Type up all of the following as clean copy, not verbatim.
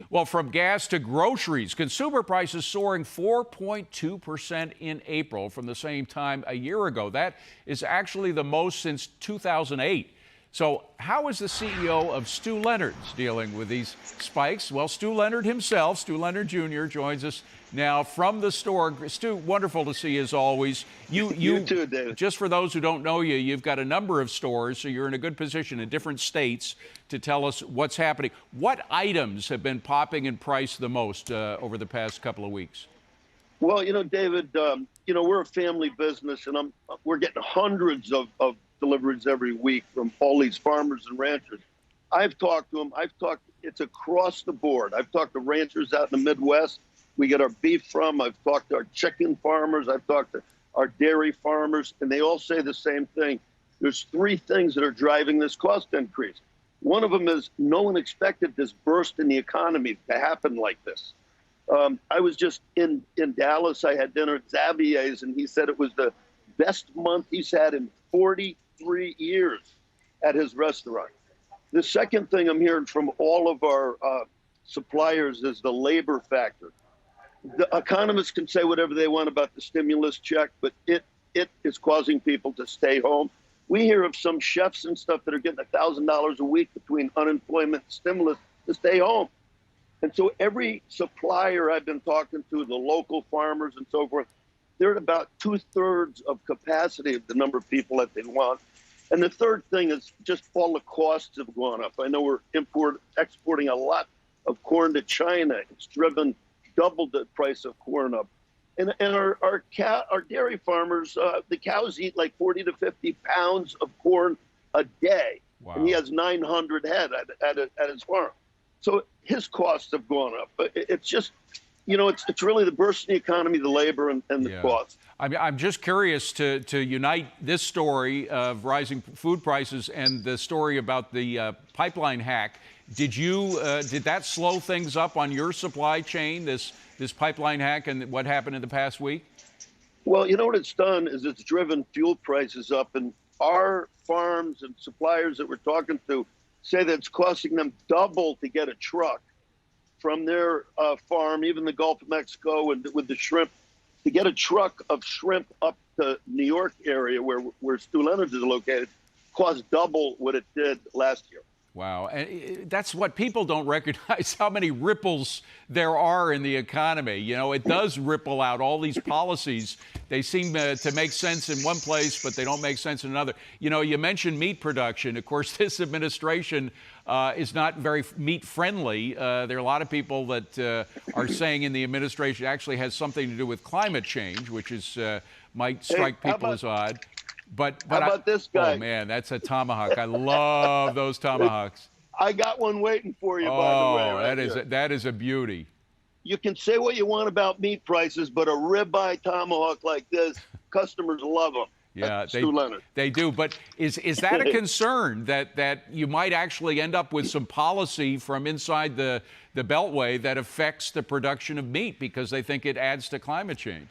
Well, from gas to groceries, consumer prices soaring 4.2% in April from the same time a year ago. That is actually the most since 2008. So how is the CEO of Stew Leonard's dealing with these spikes? Well, Stew Leonard himself, Stew Leonard Jr., joins us now from the store. Stew, wonderful to see you as always. You too, David. Just for those who don't know you, you've got a number of stores, so you're in a good position in different states to tell us what's happening. What items have been popping in price the most over the past couple of weeks? Well, David, we're a family business, and we're getting hundreds of deliveries every week from all these farmers and ranchers. I've talked to them. It's across the board. I've talked to ranchers out in the Midwest. We get our beef from. I've talked to our chicken farmers. I've talked to our dairy farmers, and they all say the same thing. There's three things that are driving this cost increase. One of them is no one expected this burst in the economy to happen like this. I was just in Dallas. I had dinner at Xavier's, and he said it was the best month he's had in 43 years at his restaurant. The second thing I'm hearing from all of our suppliers is the labor factor. The economists can say whatever they want about the stimulus check, but it is causing people to stay home. We hear of some chefs and stuff that are getting $1,000 a week between unemployment and stimulus to stay home. And so every supplier I've been talking to, the local farmers and so forth, they're at about 2/3 of capacity of the number of people that they want. And the third thing is just all the costs have gone up. I know we're exporting a lot of corn to China. It's driven double the price of corn up. And our dairy farmers, the cows eat like 40 to 50 pounds of corn a day. Wow. And he has 900 head at his farm. So his costs have gone up. But it's just, it's really the burst in the economy, the labor, and the cost. I'm just curious to unite this story of rising food prices and the story about the pipeline hack. Did that slow things up on your supply chain, this pipeline hack, and what happened in the past week? Well, what it's done is it's driven fuel prices up, and our farms and suppliers that we're talking to say that it's costing them double to get a truck from their farm, even the Gulf of Mexico, and with the shrimp, to get a truck of shrimp up to New York area where Stew Leonard's is located, cost double what it did last year. Wow. And that's what people don't recognize, how many ripples there are in the economy. It does ripple out all these policies. They seem to make sense in one place, but they don't make sense in another. You mentioned meat production. Of course, this administration is not very meat friendly. There are a lot of people that are saying in the administration it actually has something to do with climate change, which is might strike people as odd. But how about this guy? Oh, man, that's a tomahawk. I love those tomahawks. I got one waiting for you, by the way. Right, that is a beauty. You can say what you want about meat prices, but a ribeye tomahawk like this, customers love them. Yeah, Stew Leonard. They do. But is that a concern that you might actually end up with some policy from inside the Beltway that affects the production of meat because they think it adds to climate change?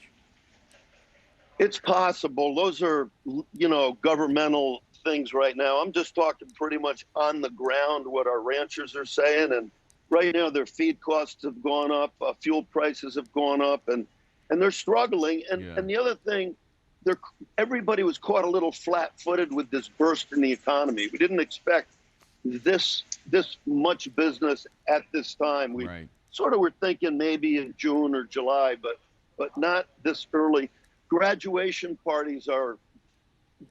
It's possible. Those are, governmental things right now. I'm just talking pretty much on the ground what our ranchers are saying. And right now their feed costs have gone up, fuel prices have gone up, and they're struggling. And the other thing, everybody was caught a little flat-footed with this burst in the economy. We didn't expect this much business at this time. We sort of were thinking maybe in June or July, but not this early. Graduation parties are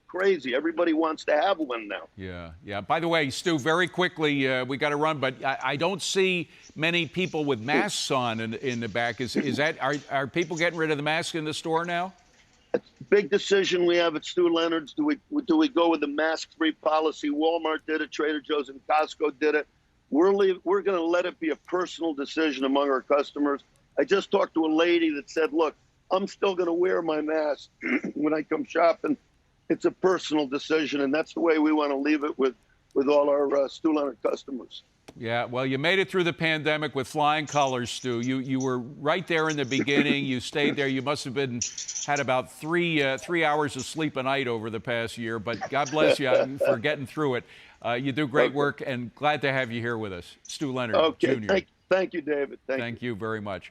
crazy. Everybody wants to have one now. Yeah. By the way, Stew, very quickly, we got to run, but I don't see many people with masks on in the back. Are people getting rid of the mask in the store now? It's a big decision we have at Stew Leonard's. Do we go with the mask-free policy? Walmart did it, Trader Joe's and Costco did it. We're going to let it be a personal decision among our customers. I just talked to a lady that said, look, I'm still going to wear my mask when I come shopping. It's a personal decision, and that's the way we want to leave it with all our Stew Leonard customers. Yeah, well, you made it through the pandemic with flying colors, Stew. You were right there in the beginning. You stayed there. You must have had about three hours of sleep a night over the past year, but God bless you for getting through it. You do great work, and glad to have you here with us. Stew Leonard Jr. Thank you, David. Thank you. Thank you very much.